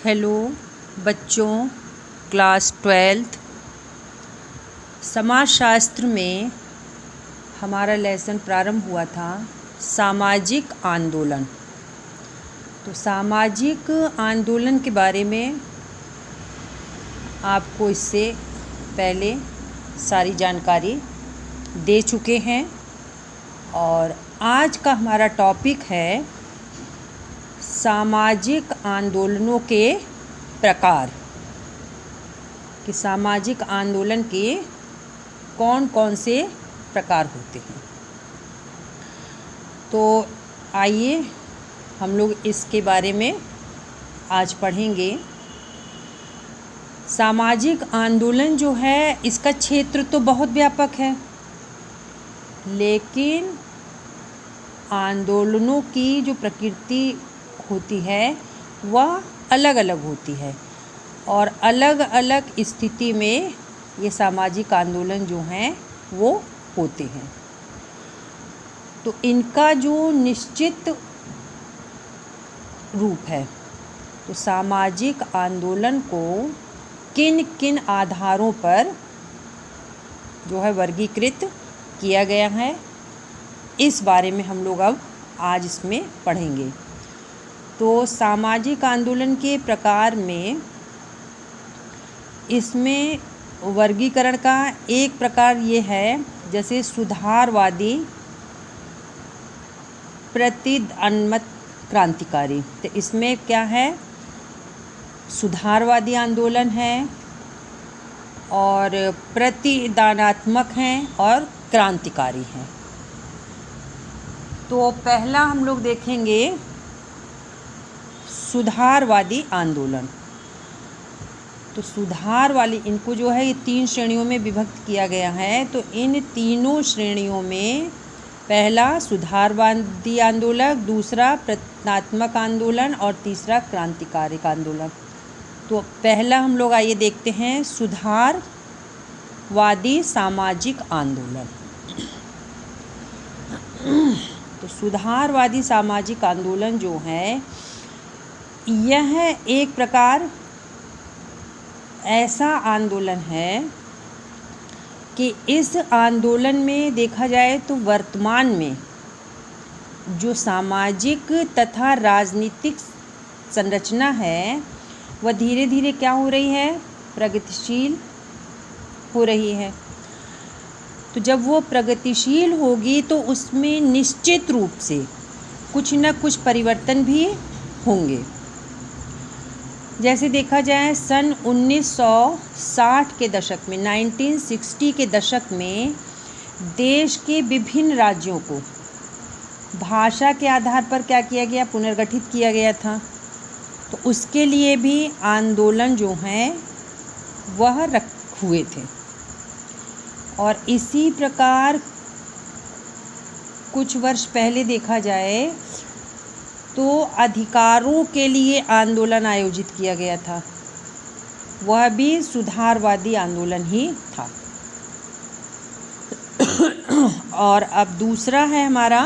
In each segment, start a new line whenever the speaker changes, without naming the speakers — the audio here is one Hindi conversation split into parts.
हेलो बच्चों, क्लास 12th समाजशास्त्र में हमारा लेसन प्रारंभ हुआ था सामाजिक आंदोलन। तो सामाजिक आंदोलन के बारे में आपको इससे पहले सारी जानकारी दे चुके हैं और आज का हमारा टॉपिक है सामाजिक आंदोलनों के प्रकार कि सामाजिक आंदोलन के कौन कौन से प्रकार होते हैं। तो आइए हम लोग इसके बारे में आज पढ़ेंगे। सामाजिक आंदोलन जो है इसका क्षेत्र तो बहुत व्यापक है, लेकिन आंदोलनों की जो प्रकृति होती है वह अलग अलग होती है और अलग अलग स्थिति में ये सामाजिक आंदोलन जो हैं वो होते हैं। तो इनका जो निश्चित रूप है, तो सामाजिक आंदोलन को किन किन आधारों पर जो है वर्गीकृत किया गया है, इस बारे में हम लोग अब आज इसमें पढ़ेंगे। तो सामाजिक आंदोलन के प्रकार में इसमें वर्गीकरण का एक प्रकार ये है, जैसे सुधारवादी, प्रतिदानमत क्रांतिकारी। तो इसमें क्या है, सुधारवादी आंदोलन है और प्रतिदानात्मक हैं और क्रांतिकारी हैं। तो पहला हम लोग देखेंगे सुधारवादी आंदोलन। तो सुधार वाली इनको जो है ये 3 श्रेणियों में विभक्त किया गया है। तो इन तीनों श्रेणियों में पहला सुधारवादी आंदोलन, दूसरा प्रतिदानात्मक आंदोलन और तीसरा क्रांतिकारी आंदोलन। तो पहला हम लोग आइए देखते हैं सुधारवादी सामाजिक आंदोलन। तो सुधारवादी सामाजिक आंदोलन जो है यह एक प्रकार ऐसा आंदोलन है कि इस आंदोलन में देखा जाए तो वर्तमान में जो सामाजिक तथा राजनीतिक संरचना है वह धीरे धीरे क्या हो रही है, प्रगतिशील हो रही है। तो जब वो प्रगतिशील होगी तो उसमें निश्चित रूप से कुछ न कुछ परिवर्तन भी होंगे। जैसे देखा जाए सन 1960 के दशक में, 1960 के दशक में देश के विभिन्न राज्यों को भाषा के आधार पर क्या किया गया, पुनर्गठित किया गया था। तो उसके लिए भी आंदोलन जो हैं वह हुए थे और इसी प्रकार कुछ वर्ष पहले देखा जाए तो अधिकारों के लिए आंदोलन आयोजित किया गया था, वह भी सुधारवादी आंदोलन ही था। और अब दूसरा है हमारा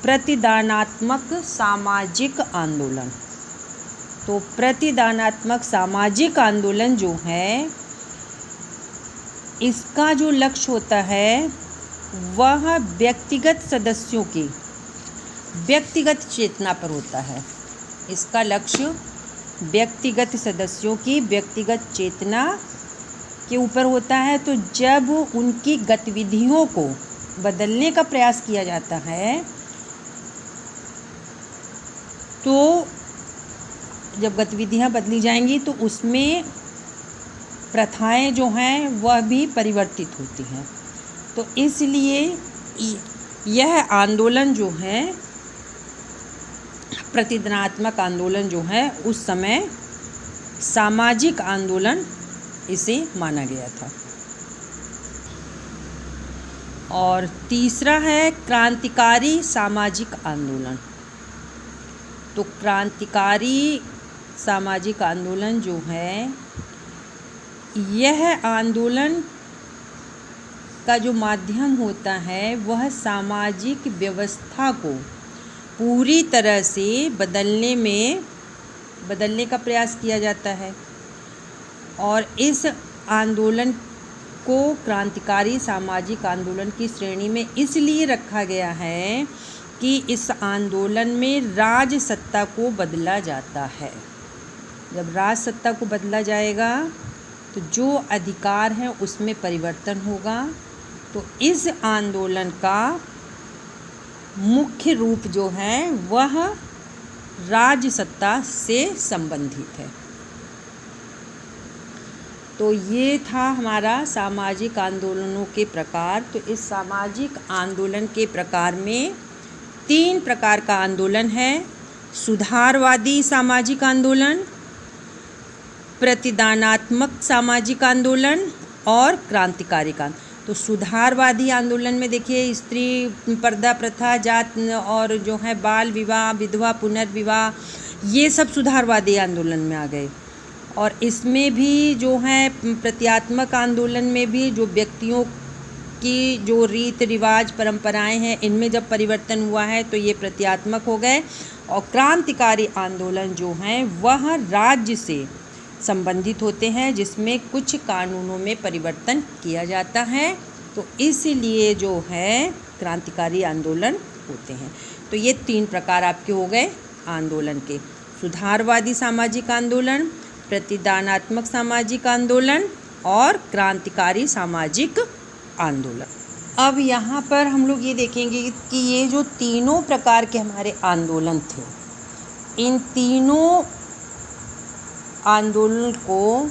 प्रतिदानात्मक सामाजिक आंदोलन। तो प्रतिदानात्मक सामाजिक आंदोलन जो है इसका जो लक्ष्य होता है वह व्यक्तिगत सदस्यों की व्यक्तिगत चेतना पर होता है। इसका लक्ष्य व्यक्तिगत सदस्यों की व्यक्तिगत चेतना के ऊपर होता है। तो जब उनकी गतिविधियों को बदलने का प्रयास किया जाता है, तो जब गतिविधियां बदली जाएंगी तो उसमें प्रथाएं जो हैं वह भी परिवर्तित होती हैं। तो इसलिए यह आंदोलन जो है, प्रतिदानात्मक आंदोलन जो है, उस समय सामाजिक आंदोलन इसे माना गया था। और तीसरा है क्रांतिकारी सामाजिक आंदोलन। तो क्रांतिकारी सामाजिक आंदोलन जो है यह आंदोलन का जो माध्यम होता है वह सामाजिक व्यवस्था को पूरी तरह से बदलने का प्रयास किया जाता है। और इस आंदोलन को क्रांतिकारी सामाजिक आंदोलन की श्रेणी में इसलिए रखा गया है कि इस आंदोलन में राज सत्ता को बदला जाता है। जब राज सत्ता को बदला जाएगा तो जो अधिकार हैं उसमें परिवर्तन होगा। तो इस आंदोलन का मुख्य रूप जो है वह राज सत्ता से संबंधित है। तो ये था हमारा सामाजिक आंदोलनों के प्रकार। तो इस सामाजिक आंदोलन के प्रकार में 3 प्रकार का आंदोलन है: सुधारवादी सामाजिक आंदोलन, प्रतिदानात्मक सामाजिक आंदोलन और क्रांतिकारी आंदोलन। तो सुधारवादी आंदोलन में देखिए स्त्री पर्दा प्रथा, जात और जो है बाल विवाह, विधवा पुनर्विवाह, ये सब सुधारवादी आंदोलन में आ गए। और इसमें भी जो है प्रत्यात्मक आंदोलन में भी जो व्यक्तियों की जो रीत रिवाज परंपराएं हैं इनमें जब परिवर्तन हुआ है तो ये प्रत्यात्मक हो गए। और क्रांतिकारी आंदोलन जो हैं वह राज्य से संबंधित होते हैं जिसमें कुछ कानूनों में परिवर्तन किया जाता है। तो इसलिए जो है क्रांतिकारी आंदोलन होते हैं। तो ये 3 प्रकार आपके हो गए आंदोलन के: सुधारवादी सामाजिक आंदोलन, प्रतिदानात्मक सामाजिक आंदोलन और क्रांतिकारी सामाजिक आंदोलन। अब यहाँ पर हम लोग ये देखेंगे कि ये जो तीनों प्रकार के हमारे आंदोलन थे, इन तीनों आंदोलन को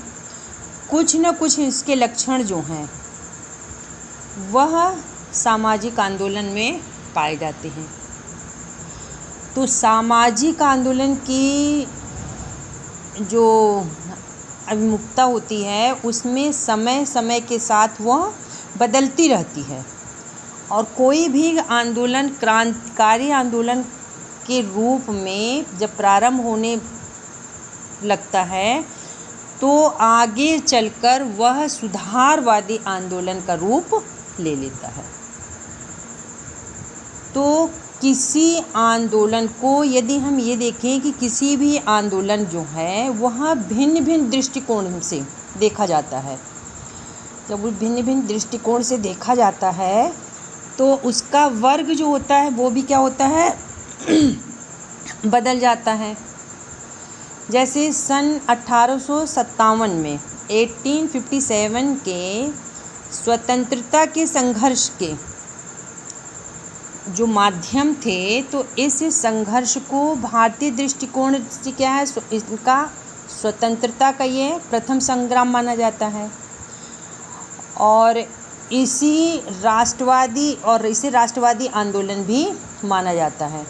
कुछ न कुछ इसके लक्षण जो हैं वह सामाजिक आंदोलन में पाए जाते हैं। तो सामाजिक आंदोलन की जो अभिमुखता होती है उसमें समय समय के साथ वह बदलती रहती है। और कोई भी आंदोलन क्रांतिकारी आंदोलन के रूप में जब प्रारंभ होने लगता है तो आगे चलकर वह सुधारवादी आंदोलन का रूप ले लेता है। तो किसी आंदोलन को यदि हम ये देखें कि किसी भी आंदोलन जो है वह भिन्न भिन्न दृष्टिकोण से देखा जाता है, जब वो भिन्न भिन्न दृष्टिकोण से देखा जाता है तो उसका वर्ग जो होता है वो भी क्या होता है बदल जाता है। जैसे सन 1857 में 1857 के स्वतंत्रता के संघर्ष के जो माध्यम थे, तो इस संघर्ष को भारतीय दृष्टिकोण से क्या है, इनका स्वतंत्रता का ये प्रथम संग्राम माना जाता है। और इसे राष्ट्रवादी आंदोलन भी माना जाता है।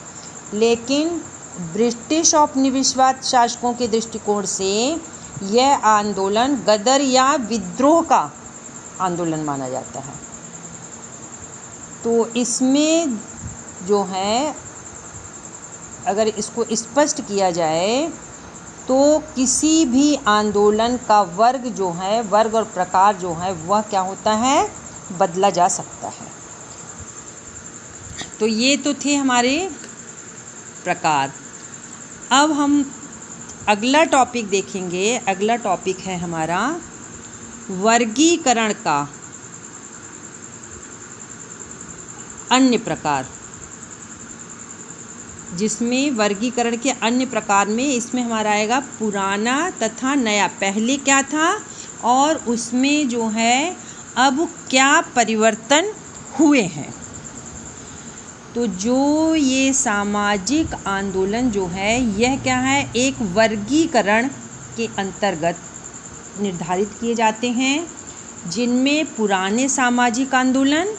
लेकिन ब्रिटिश औपनिवेशवाद शासकों के दृष्टिकोण से यह आंदोलन गदर या विद्रोह का आंदोलन माना जाता है। तो इसमें जो है अगर इसको स्पष्ट किया जाए तो किसी भी आंदोलन का वर्ग जो है, वर्ग और प्रकार जो है वह क्या होता है, बदला जा सकता है। तो ये तो थे हमारे प्रकार। अब हम अगला टॉपिक देखेंगे। अगला टॉपिक है हमारा वर्गीकरण का अन्य प्रकार, जिसमें वर्गीकरण के अन्य प्रकार में इसमें हमारा आएगा पुराना तथा नया। पहले क्या था और उसमें जो है अब क्या परिवर्तन हुए हैं। तो जो ये सामाजिक आंदोलन जो है यह क्या है, एक वर्गीकरण के अंतर्गत निर्धारित किए जाते हैं, जिनमें पुराने सामाजिक आंदोलन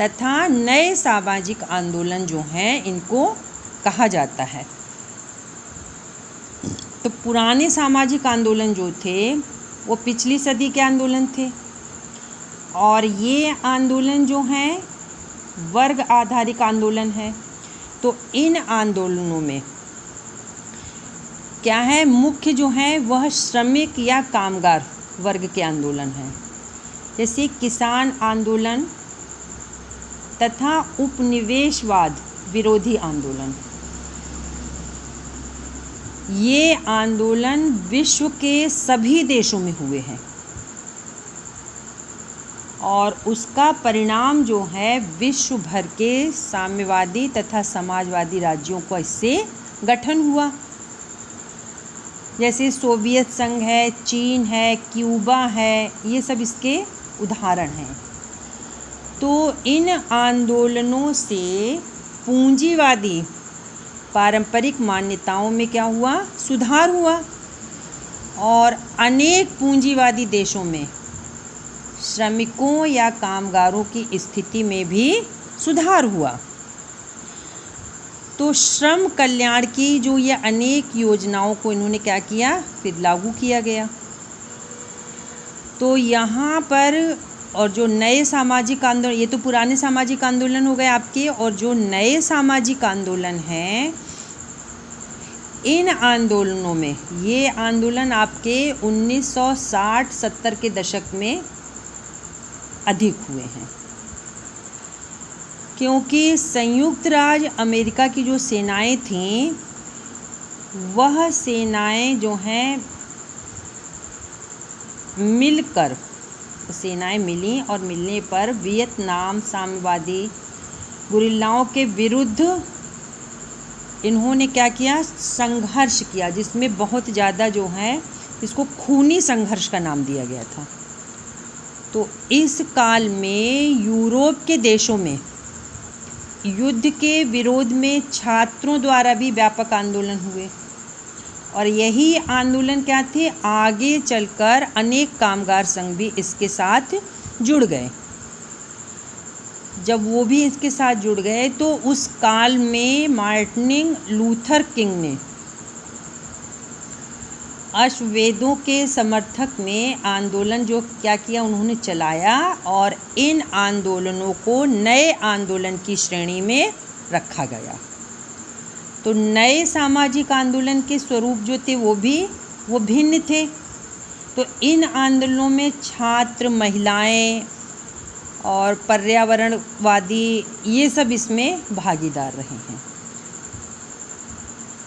तथा नए सामाजिक आंदोलन जो हैं इनको कहा जाता है। तो पुराने सामाजिक आंदोलन जो थे वो पिछली सदी के आंदोलन थे, और ये आंदोलन जो हैं वर्ग आधारित आंदोलन है। तो इन आंदोलनों में क्या है, मुख्य जो है वह श्रमिक या कामगार वर्ग के आंदोलन हैं, जैसे किसान आंदोलन तथा उपनिवेशवाद विरोधी आंदोलन। ये आंदोलन विश्व के सभी देशों में हुए हैं और उसका परिणाम जो है विश्व भर के साम्यवादी तथा समाजवादी राज्यों का इससे गठन हुआ। जैसे सोवियत संघ है, चीन है, क्यूबा है, ये सब इसके उदाहरण हैं। तो इन आंदोलनों से पूंजीवादी पारंपरिक मान्यताओं में क्या हुआ? सुधार हुआ और अनेक पूंजीवादी देशों में श्रमिकों या कामगारों की स्थिति में भी सुधार हुआ। तो श्रम कल्याण की जो ये अनेक योजनाओं को इन्होंने क्या किया? फिर लागू किया गया। तो यहाँ पर और जो नए सामाजिक आंदोलन, ये तो पुराने सामाजिक आंदोलन हो गए आपके, और जो नए सामाजिक आंदोलन हैं इन आंदोलनों में, ये आंदोलन आपके 1960-70 के दशक में अधिक हुए हैं, क्योंकि संयुक्त राज्य अमेरिका की जो सेनाएं थीं वह सेनाएं जो हैं मिलकर सेनाएं मिलीं और मिलने पर वियतनाम साम्यवादी गुरिल्लाओं के विरुद्ध इन्होंने क्या किया? संघर्ष किया, जिसमें बहुत ज़्यादा जो है इसको खूनी संघर्ष का नाम दिया गया था। तो इस काल में यूरोप के देशों में युद्ध के विरोध में छात्रों द्वारा भी व्यापक आंदोलन हुए और यही आंदोलन क्या थे? आगे चलकर अनेक कामगार संघ भी इसके साथ जुड़ गए। जब वो भी इसके साथ जुड़ गए तो उस काल में मार्टिन लूथर किंग ने अश्ववेदों के समर्थक में आंदोलन जो क्या किया? उन्होंने चलाया और इन आंदोलनों को नए आंदोलन की श्रेणी में रखा गया। तो नए सामाजिक आंदोलन के स्वरूप जो थे वो भिन्न थे। तो इन आंदोलनों में छात्र, महिलाएं और पर्यावरणवादी ये सब इसमें भागीदार रहे हैं।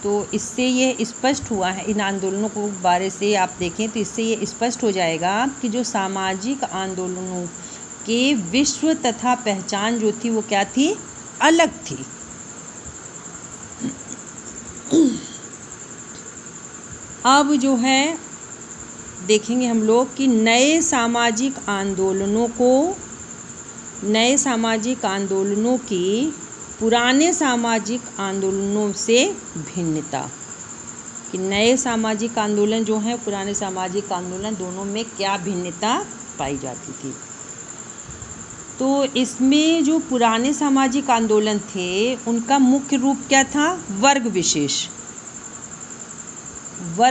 तो इससे ये स्पष्ट हुआ है, इन आंदोलनों को बारे से आप देखें तो इससे ये स्पष्ट हो जाएगा कि जो सामाजिक आंदोलनों के विश्व तथा पहचान जो थी वो क्या थी? अलग थी। अब जो है देखेंगे हम लोग कि नए सामाजिक आंदोलनों की पुराने सामाजिक आंदोलनों से भिन्नता, कि नए सामाजिक आंदोलन जो हैं पुराने सामाजिक आंदोलन दोनों में क्या भिन्नता पाई जाती थी। तो इसमें जो पुराने सामाजिक आंदोलन थे उनका मुख्य रूप क्या था? वर्ग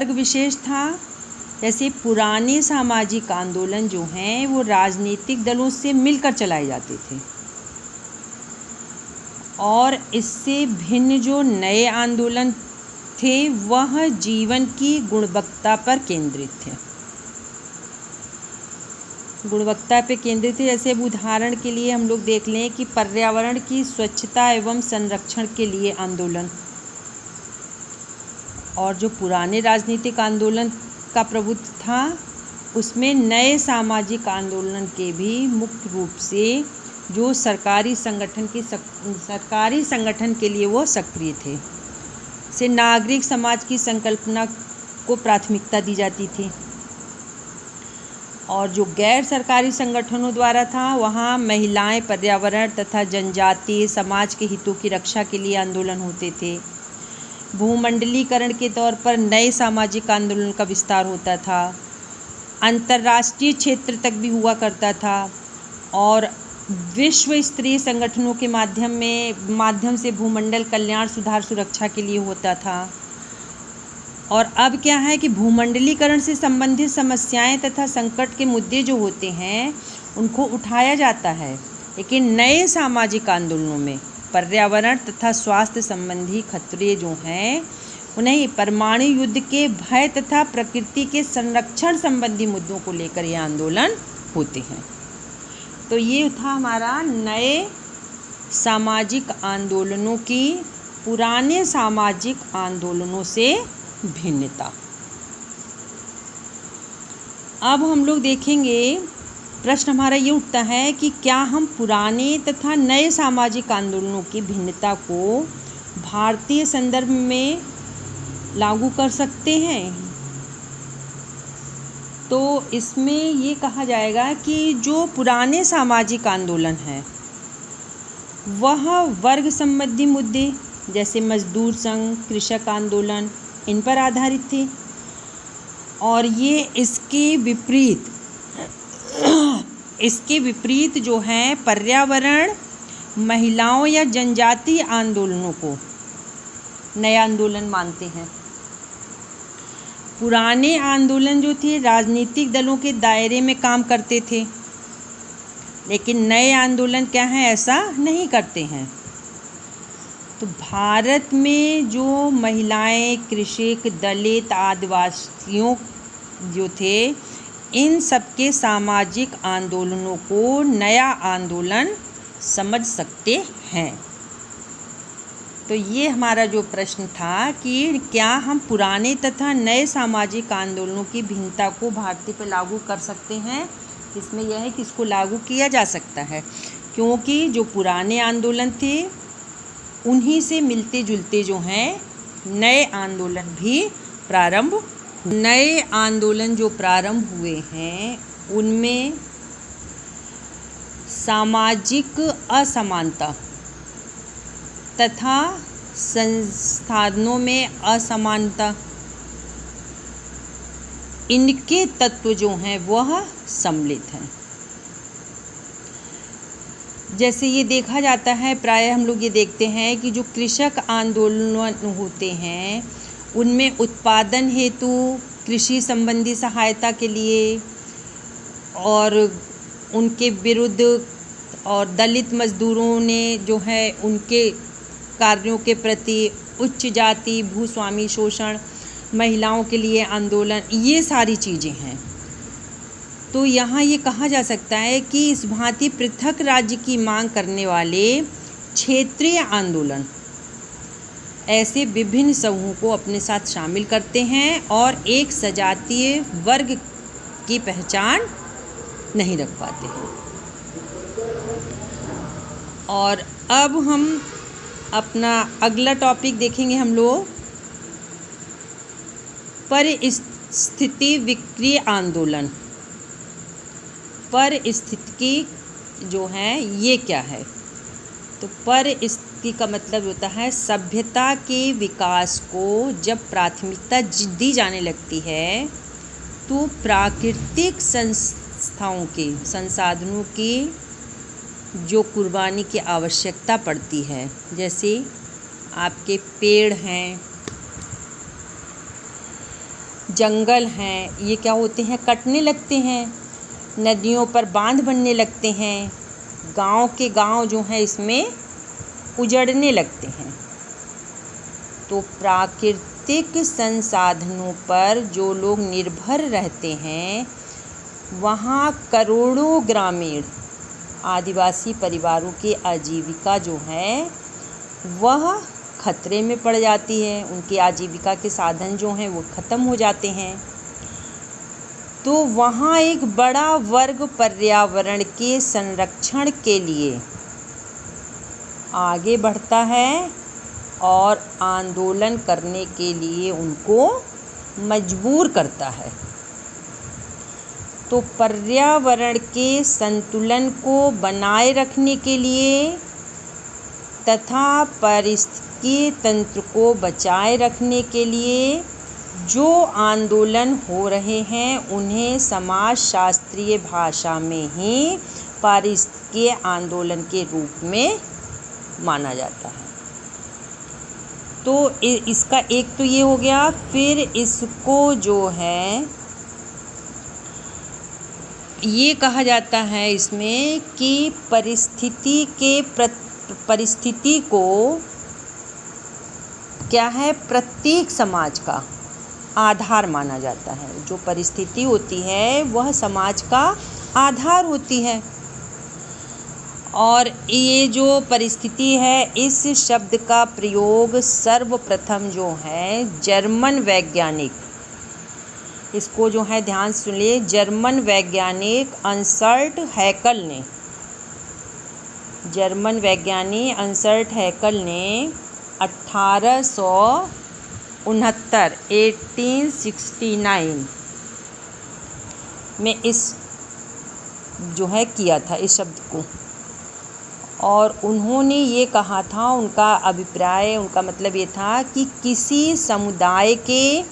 विशेष था। जैसे पुराने सामाजिक आंदोलन जो हैं वो राजनीतिक दलों से मिलकर चलाए जाते थे और इससे भिन्न जो नए आंदोलन थे वह जीवन की गुणवत्ता पर केंद्रित थे। जैसे अब उदाहरण के लिए हम लोग देख लें कि पर्यावरण की स्वच्छता एवं संरक्षण के लिए आंदोलन, और जो पुराने राजनीतिक आंदोलन का प्रभुत्व था उसमें नए सामाजिक आंदोलन के भी मुख्य रूप से जो सरकारी संगठन के लिए वो सक्रिय थे, से नागरिक समाज की संकल्पना को प्राथमिकता दी जाती थी। और जो गैर सरकारी संगठनों द्वारा था वहाँ महिलाएं, पर्यावरण तथा जनजातीय समाज के हितों की रक्षा के लिए आंदोलन होते थे। भूमंडलीकरण के तौर पर नए सामाजिक आंदोलन का विस्तार होता था, अंतर्राष्ट्रीय क्षेत्र तक भी हुआ करता था और विश्व स्तरीय संगठनों के माध्यम से भूमंडल कल्याण, सुधार, सुरक्षा के लिए होता था। और अब क्या है कि भूमंडलीकरण से संबंधित समस्याएं तथा संकट के मुद्दे जो होते हैं उनको उठाया जाता है, लेकिन नए सामाजिक आंदोलनों में पर्यावरण तथा स्वास्थ्य संबंधी खतरे जो हैं उन्हें परमाणु युद्ध के भय तथा प्रकृति के संरक्षण संबंधी मुद्दों को लेकर ये आंदोलन होते हैं। तो ये था हमारा नए सामाजिक आंदोलनों की पुराने सामाजिक आंदोलनों से भिन्नता। अब हम लोग देखेंगे, प्रश्न हमारा ये उठता है कि क्या हम पुराने तथा नए सामाजिक आंदोलनों की भिन्नता को भारतीय संदर्भ में लागू कर सकते हैं। तो इसमें ये कहा जाएगा कि जो पुराने सामाजिक आंदोलन हैं वह वर्ग संबंधी मुद्दे जैसे मजदूर संघ, कृषक आंदोलन, इन पर आधारित थे, और ये इसके विपरीत जो है पर्यावरण, महिलाओं या जनजातीय आंदोलनों को नया आंदोलन मानते हैं। पुराने आंदोलन जो थे राजनीतिक दलों के दायरे में काम करते थे, लेकिन नए आंदोलन क्या हैं, ऐसा नहीं करते हैं। तो भारत में जो महिलाएं, कृषक, दलित, आदिवासियों जो थे, इन सबके सामाजिक आंदोलनों को नया आंदोलन समझ सकते हैं। तो ये हमारा जो प्रश्न था कि क्या हम पुराने तथा नए सामाजिक आंदोलनों की भिन्नता को भारतीय पर लागू कर सकते हैं। इसमें यह है कि इसको लागू किया जा सकता है, क्योंकि जो पुराने आंदोलन थे उन्हीं से मिलते जुलते जो हैं नए आंदोलन भी प्रारंभ। नए आंदोलन जो प्रारंभ हुए हैं उनमें सामाजिक असमानता तथा संसाधनों में असमानता, इनके तत्व जो हैं वह सम्मिलित हैं। जैसे ये देखा जाता है, प्रायः हम लोग ये देखते हैं कि जो कृषक आंदोलन होते हैं उनमें उत्पादन हेतु कृषि संबंधी सहायता के लिए और उनके विरुद्ध, और दलित मजदूरों ने जो है उनके कार्यों के प्रति उच्च जाति भूस्वामी शोषण, महिलाओं के लिए आंदोलन, ये सारी चीज़ें हैं। तो यहाँ ये कहा जा सकता है कि इस भांति पृथक राज्य की मांग करने वाले क्षेत्रीय आंदोलन ऐसे विभिन्न समूहों को अपने साथ शामिल करते हैं और एक सजातीय वर्ग की पहचान नहीं रख पाते हैं। और अब हम अपना अगला टॉपिक देखेंगे हम लोग, परिस्थिति विक्रिय आंदोलन। परिस्थिति जो है ये क्या है? तो परिस्थिति का मतलब होता है सभ्यता के विकास को जब प्राथमिकता दी जाने लगती है तो प्राकृतिक संस्थाओं के संसाधनों की जो कुर्बानी की आवश्यकता पड़ती है, जैसे आपके पेड़ हैं, जंगल हैं, ये क्या होते हैं, कटने लगते हैं, नदियों पर बांध बनने लगते हैं, गांव के गांव जो हैं इसमें उजड़ने लगते हैं। तो प्राकृतिक संसाधनों पर जो लोग निर्भर रहते हैं वहाँ करोड़ों ग्रामीण आदिवासी परिवारों की आजीविका जो है वह खतरे में पड़ जाती है, उनकी आजीविका के साधन जो हैं वो ख़त्म हो जाते हैं। तो वहाँ एक बड़ा वर्ग पर्यावरण के संरक्षण के लिए आगे बढ़ता है और आंदोलन करने के लिए उनको मजबूर करता है। तो पर्यावरण के संतुलन को बनाए रखने के लिए तथा पारिस्थितिकी तंत्र को बचाए रखने के लिए जो आंदोलन हो रहे हैं उन्हें समाजशास्त्रीय भाषा में ही पारिस्थितिकीय आंदोलन के रूप में माना जाता है। तो इसका एक तो ये हो गया। फिर इसको जो है ये कहा जाता है इसमें कि परिस्थिति को क्या है, प्रत्येक समाज का आधार माना जाता है। जो परिस्थिति होती है वह समाज का आधार होती है और ये जो परिस्थिति है, इस शब्द का प्रयोग सर्वप्रथम जो है जर्मन वैज्ञानिक, इसको जो है ध्यान से सुनिए, जर्मन वैज्ञानिक अंसर्ट हैकल ने, जर्मन वैज्ञानिक अंसर्ट हैकल ने 1869 में इस जो है किया था इस शब्द को। और उन्होंने ये कहा था, उनका अभिप्राय, उनका मतलब ये था कि किसी समुदाय के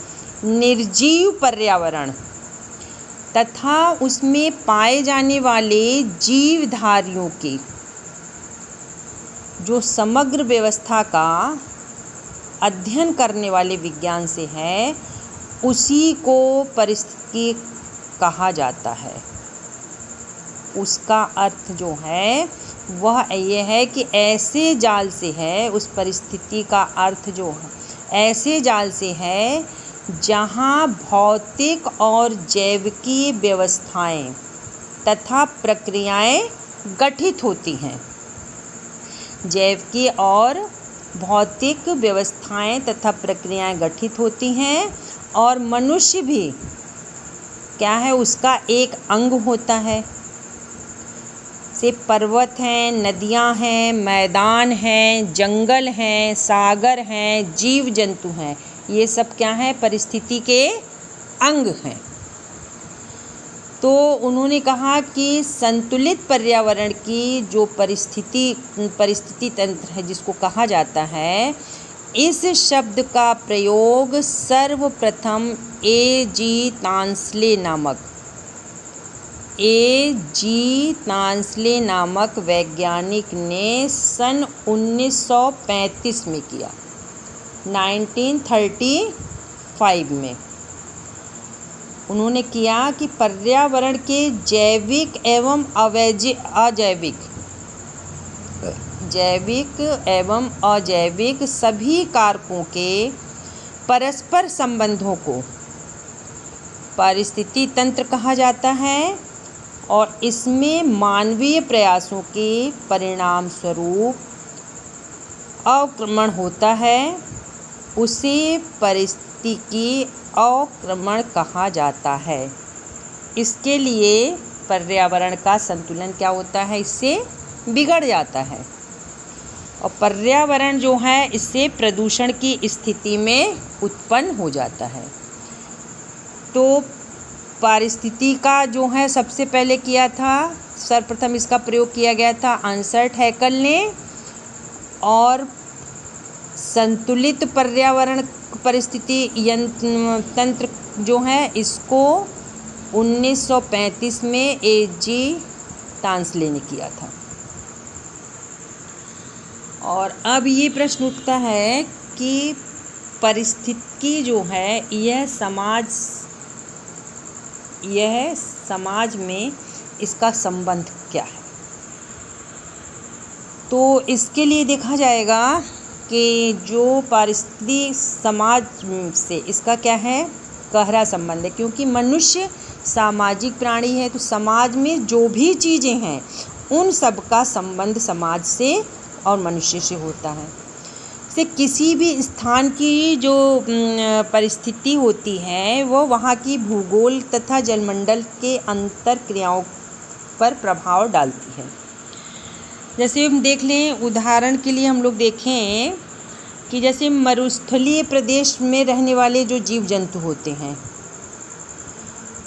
निर्जीव पर्यावरण तथा उसमें पाए जाने वाले जीवधारियों के जो समग्र व्यवस्था का अध्ययन करने वाले विज्ञान से है, उसी को परिस्थिति कहा जाता है। उसका अर्थ जो है वह ये है कि ऐसे जाल से है, उस परिस्थिति का अर्थ जो है ऐसे जाल से है जहाँ भौतिक और जैविकीय व्यवस्थाएं तथा प्रक्रियाएं गठित होती हैं। जैविकीय और भौतिक व्यवस्थाएं तथा प्रक्रियाएं गठित होती हैं और मनुष्य भी क्या है, उसका एक अंग होता है। से पर्वत हैं, नदियां हैं, मैदान हैं, जंगल हैं, सागर हैं, जीव जंतु हैं, ये सब क्या है, परिस्थिति के अंग हैं। तो उन्होंने कहा कि संतुलित पर्यावरण की जो परिस्थिति तंत्र है जिसको कहा जाता है, इस शब्द का प्रयोग सर्वप्रथम A.G. तांसले नामक वैज्ञानिक ने सन 1935 में किया, 1935 में उन्होंने किया कि पर्यावरण के जैविक एवं अजैविक सभी कारकों के परस्पर संबंधों को पारिस्थितिक तंत्र कहा जाता है और इसमें मानवीय प्रयासों के परिणाम स्वरूप अवक्रमण होता है, उसे पारिस्थितिकी अवक्रमण कहा जाता है। इसके लिए पर्यावरण का संतुलन क्या होता है, इससे बिगड़ जाता है और पर्यावरण जो है इससे प्रदूषण की स्थिति में उत्पन्न हो जाता है। तो पारिस्थिति का जो है सबसे पहले किया था, सर्वप्रथम इसका प्रयोग किया गया था अंसर्ट हैकल ने, और संतुलित पर्यावरण परिस्थिति तंत्र जो है इसको 1935 में A.G. तांसले ने किया था। और अब ये प्रश्न उठता है कि पारिस्थितिकी जो है यह समाज में इसका संबंध क्या है। तो इसके लिए देखा जाएगा कि जो पारिस्थितिक समाज से इसका क्या है, गहरा संबंध है, क्योंकि मनुष्य सामाजिक प्राणी है। तो समाज में जो भी चीज़ें हैं उन सब का संबंध समाज से और मनुष्य से होता है। से किसी भी स्थान की जो परिस्थिति होती है वो वहाँ की भूगोल तथा जलमंडल के अंतर क्रियाओं पर प्रभाव डालती है। जैसे हम देख लें, उदाहरण के लिए हम लोग देखें कि जैसे मरुस्थलीय प्रदेश में रहने वाले जो जीव जंतु होते हैं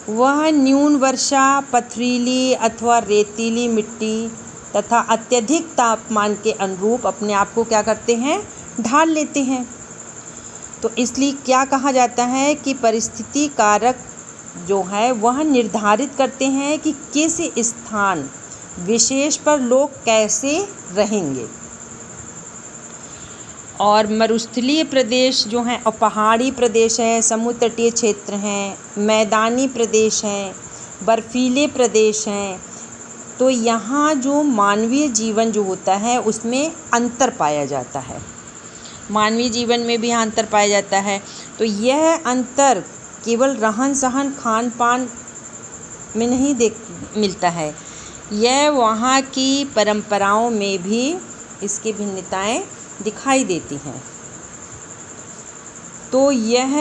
वह न्यून वर्षा, पथरीली अथवा रेतीली मिट्टी तथा अत्यधिक तापमान के अनुरूप अपने आप को क्या करते हैं, ढाल लेते हैं। तो इसलिए क्या कहा जाता है कि परिस्थिति कारक जो है वह निर्धारित करते हैं कि किस स्थान विशेष पर लोग कैसे रहेंगे। और मरुस्थलीय प्रदेश जो हैं और पहाड़ी प्रदेश है, समुद्र तटीय क्षेत्र हैं, मैदानी प्रदेश हैं, बर्फीले प्रदेश हैं, तो यहाँ जो मानवीय जीवन जो होता है उसमें अंतर पाया जाता है। मानवीय जीवन में भी अंतर पाया जाता है। तो यह अंतर केवल रहन सहन खान पान में नहीं मिलता है, यह वहाँ की परंपराओं में भी इसकी भिन्नताएं दिखाई देती हैं। तो यह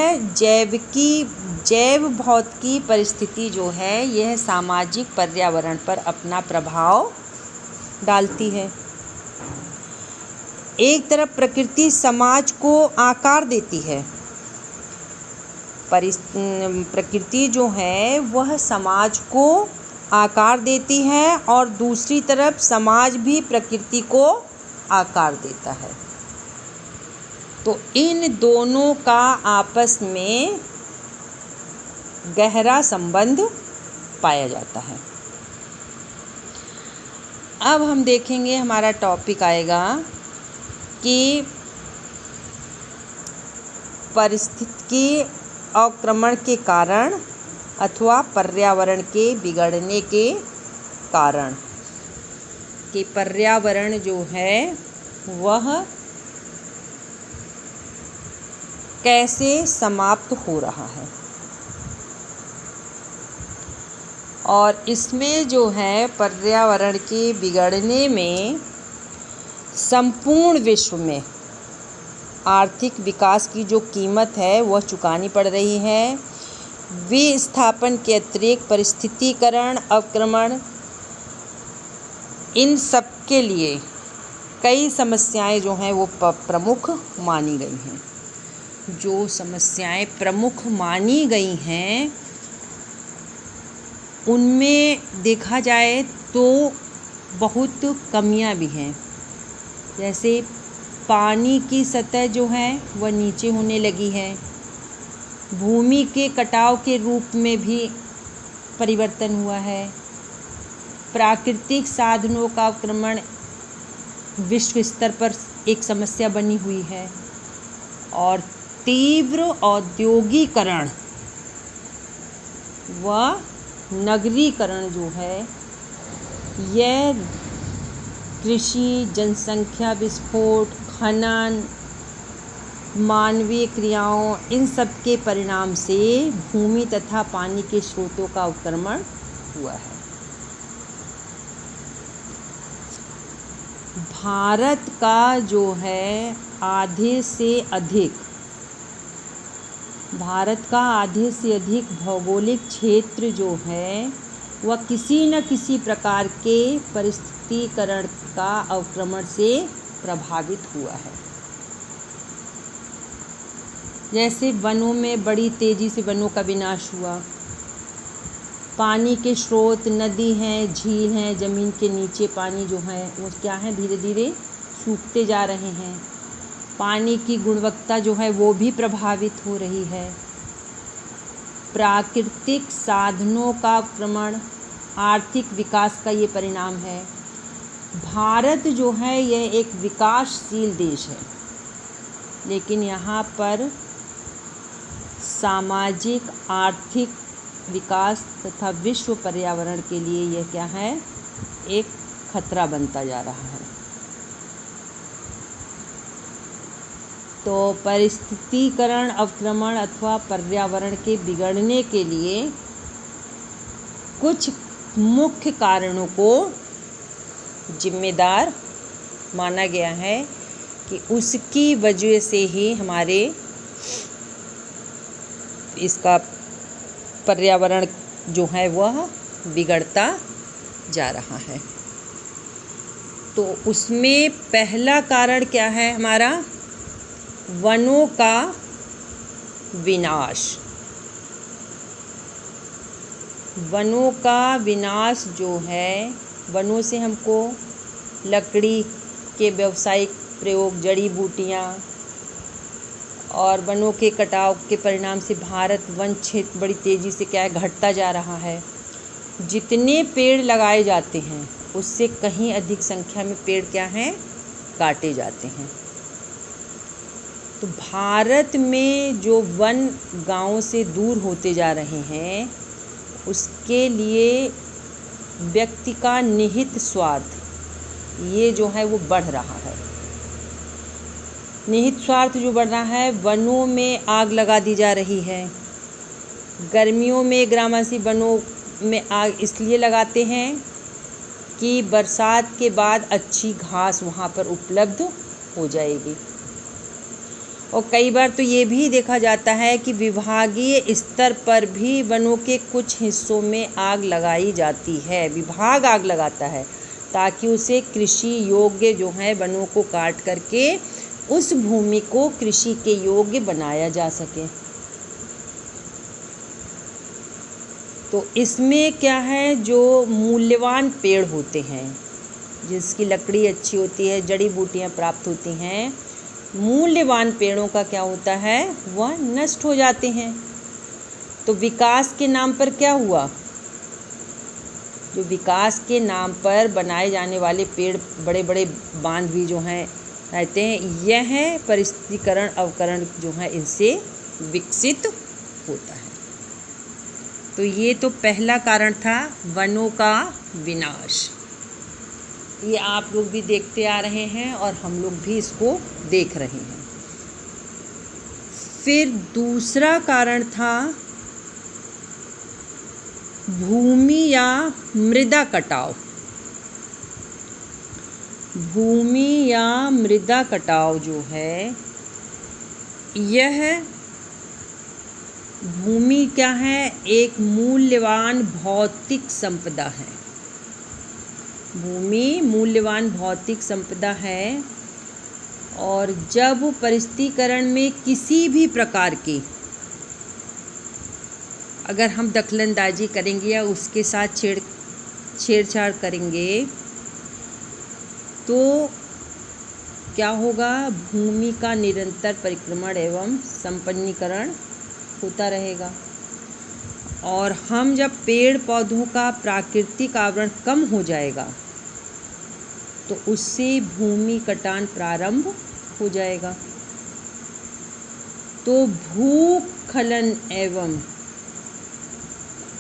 जैव भौतिकी परिस्थिति जो है यह सामाजिक पर्यावरण पर अपना प्रभाव डालती है। एक तरफ प्रकृति समाज को आकार देती है, प्रकृति जो है वह समाज को आकार देती है और दूसरी तरफ समाज भी प्रकृति को आकार देता है। तो इन दोनों का आपस में गहरा संबंध पाया जाता है। अब हम देखेंगे, हमारा टॉपिक आएगा कि पारिस्थितिकी अवक्रमण के कारण अथवा पर्यावरण के बिगड़ने के कारण, कि पर्यावरण जो है वह कैसे समाप्त हो रहा है। और इसमें जो है पर्यावरण के बिगड़ने में संपूर्ण विश्व में आर्थिक विकास की जो कीमत है वह चुकानी पड़ रही है। विस्थापन के अतिरिक्त पारिस्थितिकीकरण, अवक्रमण, इन सब के लिए कई समस्याएं जो हैं वो प्रमुख मानी गई हैं। जो समस्याएं प्रमुख मानी गई हैं उनमें देखा जाए तो बहुत कमियां भी हैं। जैसे पानी की सतह जो है वह नीचे होने लगी है, भूमि के कटाव के रूप में भी परिवर्तन हुआ है, प्राकृतिक साधनों का अवक्रमण विश्व स्तर पर एक समस्या बनी हुई है, और तीव्र औद्योगिकरण व नगरीकरण जो है यह कृषि, जनसंख्या विस्फोट, खनन, मानवीय क्रियाओं, इन सब के परिणाम से भूमि तथा पानी के स्रोतों का अवक्रमण हुआ है। भारत का जो है आधे से अधिक भौगोलिक क्षेत्र जो है वह किसी न किसी प्रकार के पारिस्थितिकीकरण का अवक्रमण से प्रभावित हुआ है। जैसे वनों में बड़ी तेज़ी से वनों का विनाश हुआ, पानी के स्रोत, नदी हैं, झील हैं, ज़मीन के नीचे पानी जो है वो क्या है, धीरे धीरे सूखते जा रहे हैं। पानी की गुणवत्ता जो है वो भी प्रभावित हो रही है। प्राकृतिक साधनों का अवक्रमण आर्थिक विकास का ये परिणाम है। भारत जो है यह एक विकासशील देश है, लेकिन यहाँ पर सामाजिक आर्थिक विकास तथा विश्व पर्यावरण के लिए यह क्या है, एक खतरा बनता जा रहा है। तो पारिस्थितिकीकरण, अवक्रमण अथवा पर्यावरण के बिगड़ने के लिए कुछ मुख्य कारणों को जिम्मेदार माना गया है कि उसकी वजह से ही हमारे इसका पर्यावरण जो है वह बिगड़ता जा रहा है। तो उसमें पहला कारण क्या है हमारा, वनों का विनाश। वनों का विनाश जो है, वनों से हमको लकड़ी के व्यावसायिक प्रयोग, जड़ी बूटियाँ और वनों के कटाव के परिणाम से भारत वन क्षेत्र बड़ी तेज़ी से क्या है, घटता जा रहा है। जितने पेड़ लगाए जाते हैं उससे कहीं अधिक संख्या में पेड़ क्या हैं, काटे जाते हैं। तो भारत में जो वन गांवों से दूर होते जा रहे हैं उसके लिए व्यक्ति का निहित स्वार्थ ये जो है वो बढ़ रहा है। निहित स्वार्थ जो बढ़ रहा है, वनों में आग लगा दी जा रही है। गर्मियों में ग्रामवासी वनों में आग इसलिए लगाते हैं कि बरसात के बाद अच्छी घास वहाँ पर उपलब्ध हो जाएगी। और कई बार तो ये भी देखा जाता है कि विभागीय स्तर पर भी वनों के कुछ हिस्सों में आग लगाई जाती है। विभाग आग लगाता है ताकि उसे कृषि योग्य जो है वनों को काट करके उस भूमि को कृषि के योग्य बनाया जा सके। तो इसमें क्या है, जो मूल्यवान पेड़ होते हैं जिसकी लकड़ी अच्छी होती है, जड़ी बूटियाँ प्राप्त होती हैं, मूल्यवान पेड़ों का क्या होता है, वह नष्ट हो जाते हैं। तो विकास के नाम पर क्या हुआ, जो विकास के नाम पर बनाए जाने वाले पेड़, बड़े बड़े बांध भी जो हैं रहते हैं, यह परिस्थितिकरण अवकरण जो है इनसे विकसित होता है। तो ये तो पहला कारण था वनों का विनाश। ये आप लोग भी देखते आ रहे हैं और हम लोग भी इसको देख रहे हैं। फिर दूसरा कारण था भूमि या मृदा कटाव। भूमि या मृदा कटाव जो है, यह भूमि क्या है, एक मूल्यवान भौतिक संपदा है। भूमि मूल्यवान भौतिक संपदा है और जब परिस्थितिकरण में किसी भी प्रकार की अगर हम दखलंदाजी करेंगे या उसके साथ छेड़छाड़ करेंगे तो क्या होगा, भूमि का निरंतर परिक्रमण एवं संपन्नीकरण होता रहेगा। और हम जब पेड़ पौधों का प्राकृतिक आवरण कम हो जाएगा तो उससे भूमि कटान प्रारंभ हो जाएगा। तो भूस्खलन एवं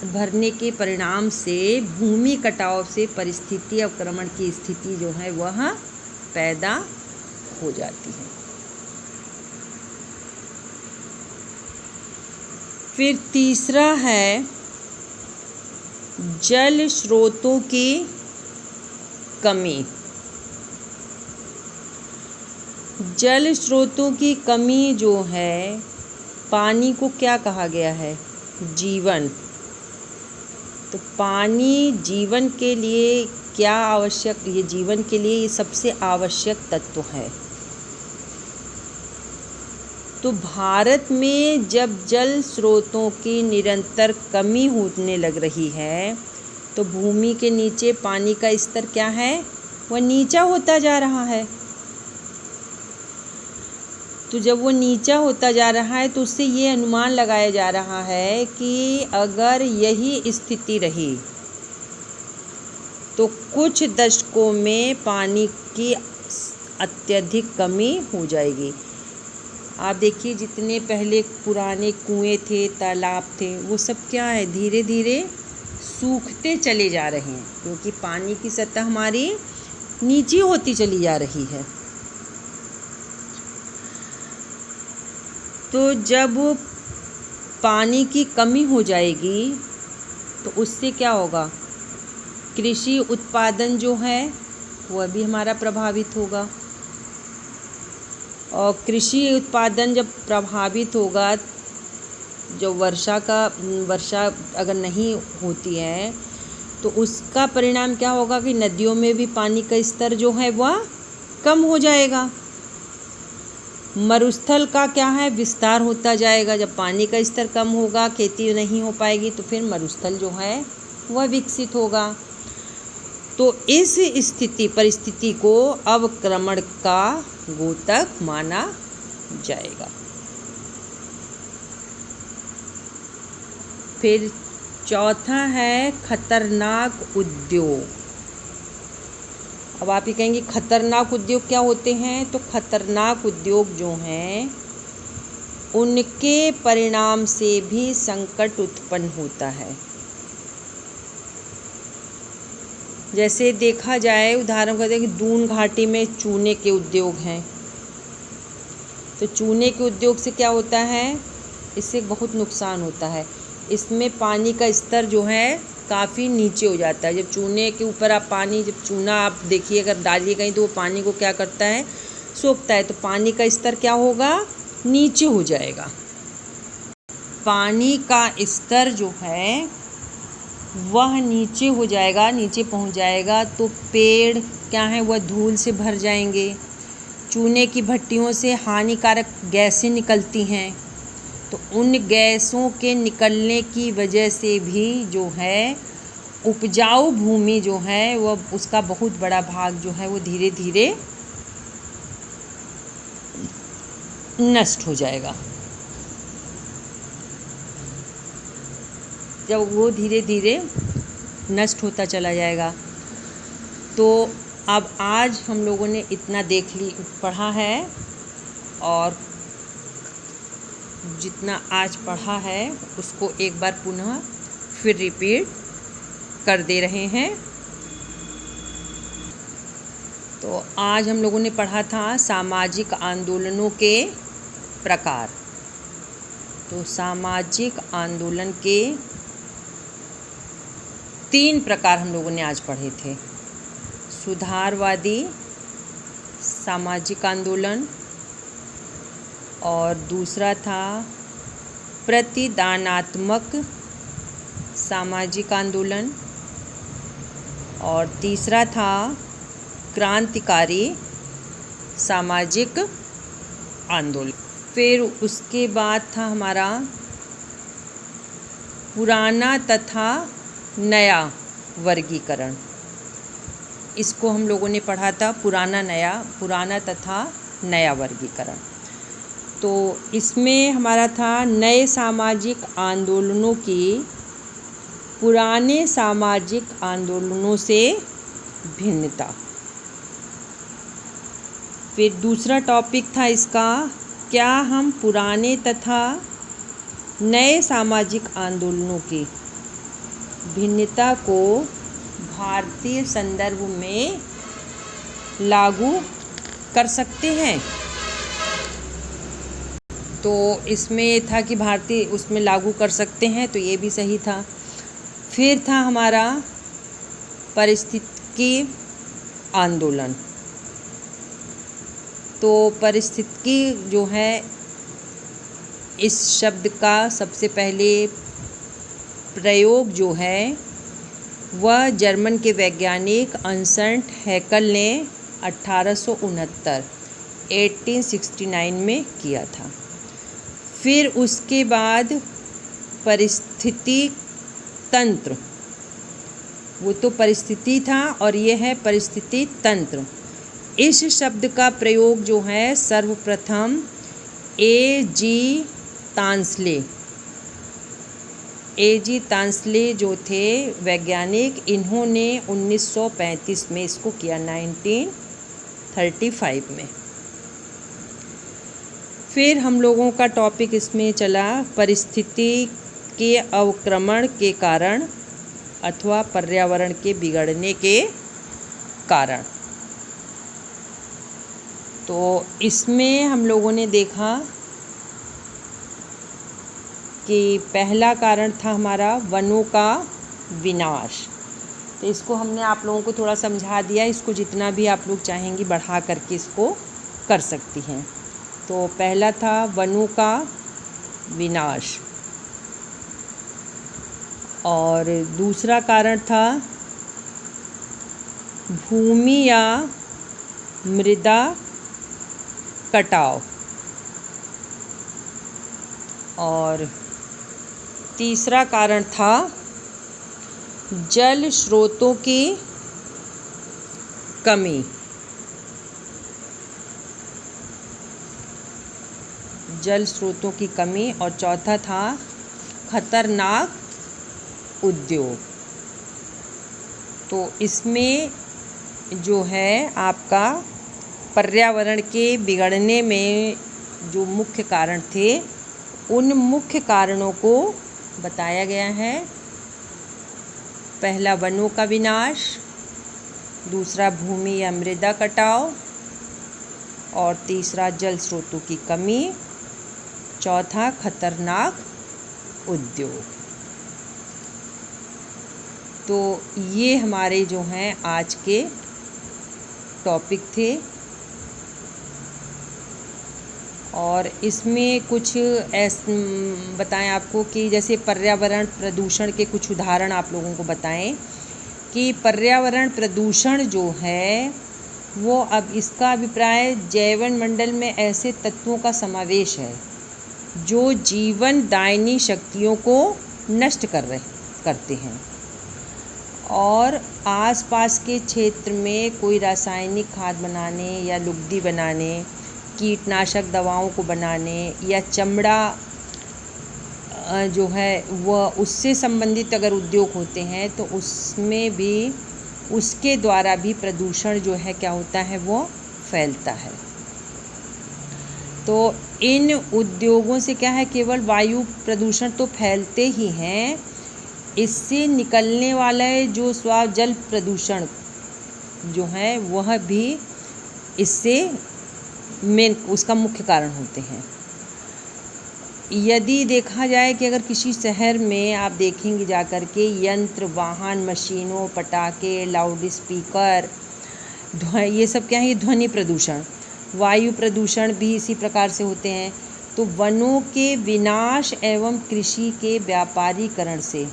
भरने के परिणाम से भूमि कटाव से परिस्थिति अवक्रमण की स्थिति जो है वह पैदा हो जाती है। फिर तीसरा है जल स्रोतों की कमी। जल स्रोतों की कमी जो है, पानी को क्या कहा गया है, जीवन। तो पानी जीवन के लिए क्या आवश्यक, ये जीवन के लिए ये सबसे आवश्यक तत्व है। तो भारत में जब जल स्रोतों की निरंतर कमी होने लग रही है तो भूमि के नीचे पानी का स्तर क्या है, वह नीचा होता जा रहा है। तो जब वो नीचा होता जा रहा है तो उससे ये अनुमान लगाया जा रहा है कि अगर यही स्थिति रही तो कुछ दशकों में पानी की अत्यधिक कमी हो जाएगी। आप देखिए, जितने पहले पुराने कुएं थे, तालाब थे, वो सब क्या है, धीरे धीरे सूखते चले जा रहे हैं क्योंकि पानी की सतह हमारी नीची होती चली जा रही है। तो जब पानी की कमी हो जाएगी तो उससे क्या होगा, कृषि उत्पादन जो है वह भी हमारा प्रभावित होगा। और कृषि उत्पादन जब प्रभावित होगा, जो वर्षा अगर नहीं होती है तो उसका परिणाम क्या होगा कि नदियों में भी पानी का स्तर जो है वह कम हो जाएगा। मरुस्थल का क्या है, विस्तार होता जाएगा। जब पानी का स्तर कम होगा, खेती नहीं हो पाएगी, तो फिर मरुस्थल जो है वह विकसित होगा। तो इस परिस्थिति को अवक्रमण का द्योतक माना जाएगा। फिर चौथा है खतरनाक उद्योग। अब आप ये कहेंगे खतरनाक उद्योग क्या होते हैं, तो खतरनाक उद्योग जो हैं उनके परिणाम से भी संकट उत्पन्न होता है। जैसे देखा जाए, उदाहरण के लिए दून घाटी में चूने के उद्योग हैं। तो चूने के उद्योग से क्या होता है, इससे बहुत नुकसान होता है। इसमें पानी का स्तर जो है काफ़ी नीचे हो जाता है। जब चूने के ऊपर आप पानी, जब चूना आप देखिए अगर डालिए कहीं तो वो पानी को क्या करता है, सोखता है, तो पानी का स्तर क्या होगा, नीचे हो जाएगा। पानी का स्तर जो है वह नीचे हो जाएगा, नीचे पहुंच जाएगा, तो पेड़ क्या है, वह धूल से भर जाएंगे। चूने की भट्टियों से हानिकारक गैसें निकलती हैं, तो उन गैसों के निकलने की वजह से भी जो है उपजाऊ भूमि जो है वह, उसका बहुत बड़ा भाग जो है वो धीरे धीरे नष्ट हो जाएगा। जब वो धीरे धीरे नष्ट होता चला जाएगा, तो अब आज हम लोगों ने इतना पढ़ा है, और जितना आज पढ़ा है उसको एक बार पुनः फिर रिपीट कर दे रहे हैं। तो आज हम लोगों ने पढ़ा था सामाजिक आंदोलनों के प्रकार। तो सामाजिक आंदोलन के 3 प्रकार हम लोगों ने आज पढ़े थे। सुधारवादी सामाजिक आंदोलन, और दूसरा था प्रतिदानात्मक सामाजिक आंदोलन, और तीसरा था क्रांतिकारी सामाजिक आंदोलन। फिर उसके बाद था हमारा पुराना तथा नया वर्गीकरण। इसको हम लोगों ने पढ़ा था, पुराना तथा नया वर्गीकरण। तो इसमें हमारा था नए सामाजिक आंदोलनों की पुराने सामाजिक आंदोलनों से भिन्नता। फिर दूसरा टॉपिक था इसका, क्या हम पुराने तथा नए सामाजिक आंदोलनों की भिन्नता को भारतीय संदर्भ में लागू कर सकते हैं। तो इसमें ये था कि भारतीय उसमें लागू कर सकते हैं, तो ये भी सही था। फिर था हमारा पारिस्थितिकी आंदोलन। तो पारिस्थितिकी जो है, इस शब्द का सबसे पहले प्रयोग जो है वह जर्मन के वैज्ञानिक अर्नेस्ट हैकेल ने 1869 में किया था। फिर उसके बाद परिस्थिति तंत्र, वो तो परिस्थिति था और ये है परिस्थिति तंत्र। इस शब्द का प्रयोग जो है सर्वप्रथम ए जी तांसले जो थे वैज्ञानिक, इन्होंने 1935 में इसको किया, 1935 में। फिर हम लोगों का टॉपिक इसमें चला परिस्थिति के अवक्रमण के कारण अथवा पर्यावरण के बिगड़ने के कारण। तो इसमें हम लोगों ने देखा कि पहला कारण था हमारा वनों का विनाश। तो इसको हमने आप लोगों को थोड़ा समझा दिया, इसको जितना भी आप लोग चाहेंगी बढ़ा करके इसको कर सकती हैं। तो पहला था वनों का विनाश, और दूसरा कारण था भूमि या मृदा कटाव, और तीसरा कारण था जल स्रोतों की कमी। और चौथा था खतरनाक उद्योग। तो इसमें जो है आपका पर्यावरण के बिगड़ने में जो मुख्य कारण थे, उन मुख्य कारणों को बताया गया है। पहला वनों का विनाश, दूसरा भूमि या मृदा कटाव, और तीसरा जल स्रोतों की कमी, चौथा खतरनाक उद्योग। तो ये हमारे जो हैं आज के टॉपिक थे, और इसमें कुछ बताएं आपको कि जैसे पर्यावरण प्रदूषण के कुछ उदाहरण आप लोगों को बताएं कि पर्यावरण प्रदूषण जो है वो, अब इसका अभिप्राय जैव मंडल में ऐसे तत्वों का समावेश है जो जीवन दायिनी शक्तियों को नष्ट करते हैं और आसपास के क्षेत्र में कोई रासायनिक खाद बनाने या लुगदी बनाने, कीटनाशक दवाओं को बनाने या चमड़ा जो है वह उससे संबंधित अगर उद्योग होते हैं तो उसमें भी, उसके द्वारा भी प्रदूषण जो है क्या होता है, वो फैलता है। तो इन उद्योगों से क्या है, केवल वायु प्रदूषण तो फैलते ही हैं, इससे निकलने वाला जो स्वाव जल प्रदूषण जो है वह भी इससे उसका मुख्य कारण होते हैं। यदि देखा जाए कि अगर किसी शहर में आप देखेंगे जाकर के यंत्र, वाहन, मशीनों, पटाखे, लाउड स्पीकर, ये सब क्या है, ये ध्वनि प्रदूषण। वायु प्रदूषण भी इसी प्रकार से होते हैं। तो वनों के विनाश एवं कृषि के व्यापारीकरण से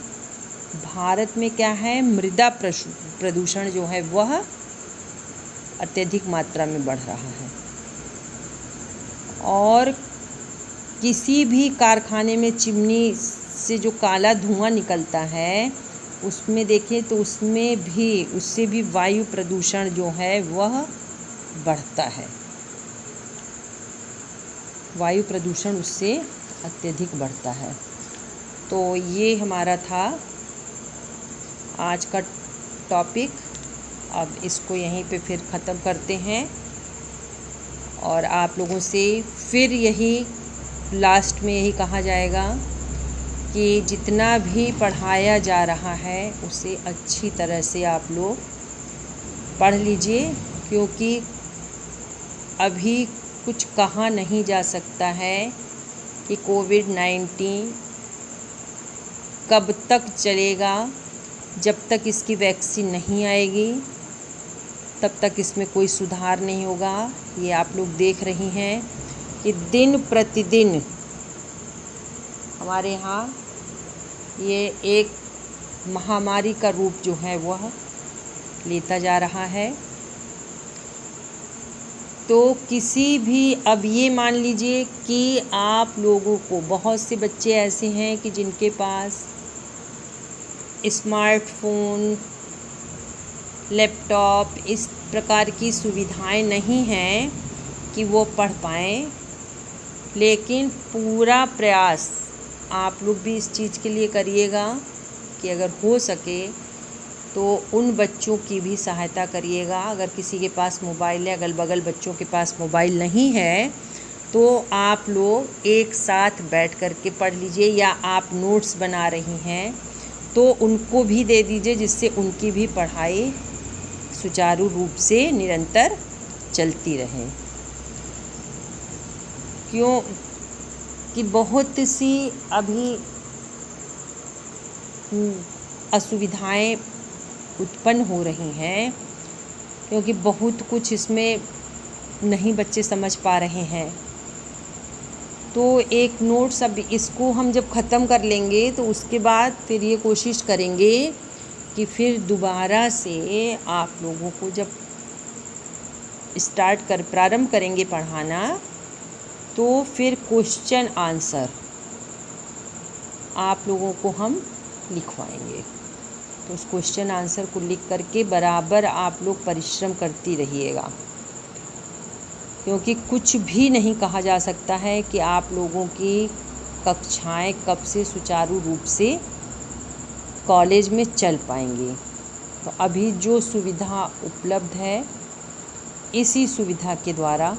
भारत में क्या है, मृदा प्रदूषण जो है वह अत्यधिक मात्रा में बढ़ रहा है। और किसी भी कारखाने में चिमनी से जो काला धुआं निकलता है उसमें देखें तो उससे भी वायु प्रदूषण जो है वह बढ़ता है। वायु प्रदूषण उससे अत्यधिक बढ़ता है। तो ये हमारा था आज का टॉपिक। अब इसको यहीं पे फिर ख़त्म करते हैं और आप लोगों से फिर यही लास्ट में यही कहा जाएगा कि जितना भी पढ़ाया जा रहा है उसे अच्छी तरह से आप लोग पढ़ लीजिए, क्योंकि अभी कुछ कहा नहीं जा सकता है कि कोविड-19 कब तक चलेगा। जब तक इसकी वैक्सीन नहीं आएगी तब तक इसमें कोई सुधार नहीं होगा। ये आप लोग देख रही हैं कि दिन प्रतिदिन हमारे यहाँ ये एक महामारी का रूप जो है वह लेता जा रहा है। तो किसी भी, अब ये मान लीजिए कि आप लोगों को, बहुत से बच्चे ऐसे हैं कि जिनके पास स्मार्टफोन, लैपटॉप, इस प्रकार की सुविधाएं नहीं हैं कि वो पढ़ पाएँ, लेकिन पूरा प्रयास आप लोग भी इस चीज़ के लिए करिएगा कि अगर हो सके तो उन बच्चों की भी सहायता करिएगा। अगर किसी के पास मोबाइल है, अगल बगल बच्चों के पास मोबाइल नहीं है, तो आप लोग एक साथ बैठ कर के पढ़ लीजिए, या आप नोट्स बना रही हैं तो उनको भी दे दीजिए, जिससे उनकी भी पढ़ाई सुचारू रूप से निरंतर चलती रहे। क्यों कि बहुत सी अभी असुविधाएं उत्पन्न हो रही हैं, क्योंकि बहुत कुछ इसमें नहीं बच्चे समझ पा रहे हैं। तो एक नोट्स, अब इसको हम जब ख़त्म कर लेंगे तो उसके बाद फिर ये कोशिश करेंगे कि फिर दोबारा से आप लोगों को जब प्रारंभ करेंगे पढ़ाना, तो फिर क्वेश्चन आंसर आप लोगों को हम लिखवाएंगे। तो उस क्वेश्चन आंसर को लिख करके बराबर आप लोग परिश्रम करती रहिएगा, क्योंकि कुछ भी नहीं कहा जा सकता है कि आप लोगों की कक्षाएं कब से सुचारू रूप से कॉलेज में चल पाएंगी। तो अभी जो सुविधा उपलब्ध है, इसी सुविधा के द्वारा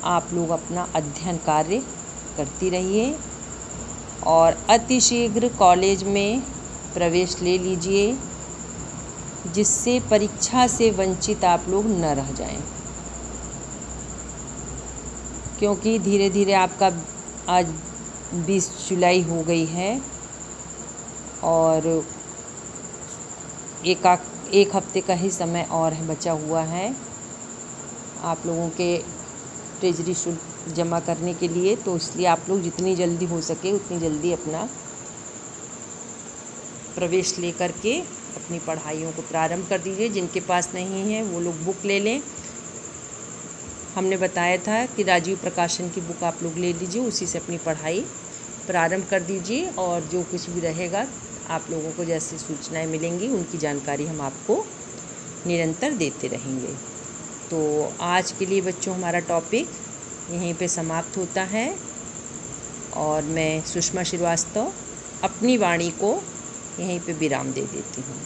आप लोग अपना अध्ययन कार्य करती रहिए और अतिशीघ्र कॉलेज में प्रवेश ले लीजिए, जिससे परीक्षा से वंचित आप लोग न रह जाएं। क्योंकि धीरे धीरे आपका आज 20 जुलाई हो गई है और एक हफ्ते का ही समय और बचा हुआ है आप लोगों के ट्रेजरी शुल्क जमा करने के लिए। तो इसलिए आप लोग जितनी जल्दी हो सके उतनी जल्दी अपना प्रवेश लेकर के अपनी पढ़ाइयों को प्रारंभ कर दीजिए। जिनके पास नहीं है वो लोग बुक ले लें। हमने बताया था कि राजीव प्रकाशन की बुक आप लोग ले लीजिए, उसी से अपनी पढ़ाई प्रारंभ कर दीजिए। और जो कुछ भी रहेगा आप लोगों को जैसे सूचनाएं मिलेंगी उनकी जानकारी हम आपको निरंतर देते रहेंगे। तो आज के लिए बच्चों हमारा टॉपिक यहीं पे समाप्त होता है और मैं सुषमा श्रीवास्तव अपनी वाणी को यहीं पे विराम दे देती हूँ।